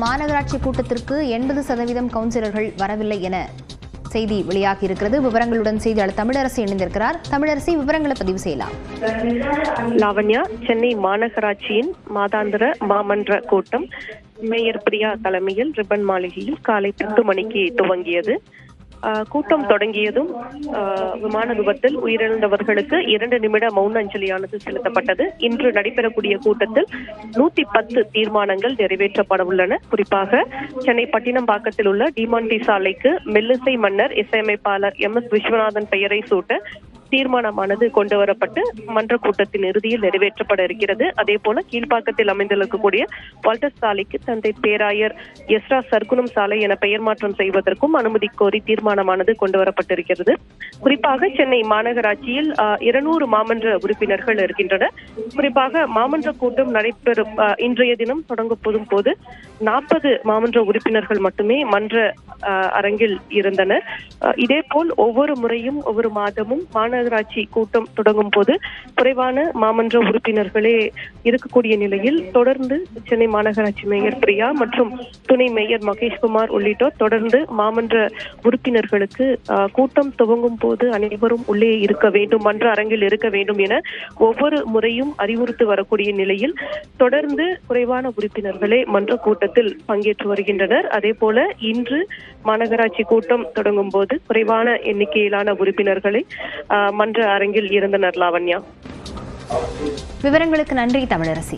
மாநகராட்சி கூட்டத்திற்கு 80% கவுன்சிலர்கள் வரவில்லை என செய்தி வெளியாகி இருக்கிறது. விவரங்களுடன் செய்தியாளர் தமிழரசி இணைந்திருக்கிறார். தமிழரசி, விவரங்களை பதிவு செய்யலாம். லாவண்யா, சென்னை மாநகராட்சியின் மாதாந்திர மாமன்ற கூட்டம் மேயர் பிரியா தலைமையில் ரிப்பன் மாளிகையில் காலை 10 மணிக்கு துவங்கியது. கூட்டம் தொடங்கியதும் விமான விபத்தில் உயிரிழந்தவர்களுக்கு 2 நிமிட மௌன அஞ்சலியானது செலுத்தப்பட்டது. இன்று நடைபெறக்கூடிய கூட்டத்தில் 110 தீர்மானங்கள் நிறைவேற்றப்பட உள்ளன. குறிப்பாக சென்னை பட்டினம்பாக்கத்தில் உள்ள டிமாண்டி சாலைக்கு மெல்லிசை மன்னர் இசையமைப்பாளர் MS விஸ்வநாதன் பெயரை சூட்ட தீர்மானமானது கொண்டு வரப்பட்டு மன்ற கூட்டத்தின் இறுதியில் நிறைவேற்றப்பட இருக்கிறது. அதே போல கீழ்ப்பாக்கத்தில் அமைந்திருக்கக்கூடிய வால்டர் சாலைக்கு தந்தை பேராயர் எஸ்ரா சர்க்குணம் சாலை என பெயர் மாற்றம் செய்வதற்கும் அனுமதி கோரி தீர்மானமானது கொண்டு வரப்பட்டிருக்கிறது. குறிப்பாக சென்னை மாநகராட்சியில் 200 மாமன்ற உறுப்பினர்கள் இருக்கின்றனர். குறிப்பாக மாமன்ற கூட்டம் நடைபெறும் இன்றைய தினம் தொடங்கப்படும் போது 40 மாமன்ற உறுப்பினர்கள் மட்டுமே மன்ற அரங்கில் இருந்தனர். இதேபோல் ஒவ்வொரு முறையும் ஒவ்வொரு மாதமும் மாநகராட்சி கூட்டம் தொடங்கும் போது குறைவான மாமன்ற உறுப்பினர்களே இருக்கக்கூடிய நிலையில் தொடர்ந்து சென்னை மாநகராட்சி மேயர் பிரியா மற்றும் துணை மேயர் மகேஷ்குமார் உள்ளிட்டோர் தொடர்ந்து மாமன்ற உறுப்பினர்களுக்கு கூட்டம் துவங்கும் போது அனைவரும் உள்ளே இருக்க வேண்டும், மன்ற அரங்கில் இருக்க வேண்டும் என ஒவ்வொரு முறையும் அறிவுறுத்தி வரக்கூடிய நிலையில் தொடர்ந்து குறைவான உறுப்பினர்களே மன்ற கூட்டத்தில் பங்கேற்று வருகின்றனர். அதே போல இன்று மாநகராட்சி கூட்டம் தொடங்கும் போது குறைவான எண்ணிக்கையிலான உறுப்பினர்களை மன்ற அரங்கில் இருந்தனர். லாவண்யா, விவரங்களுக்கு நன்றி தமிழரசி.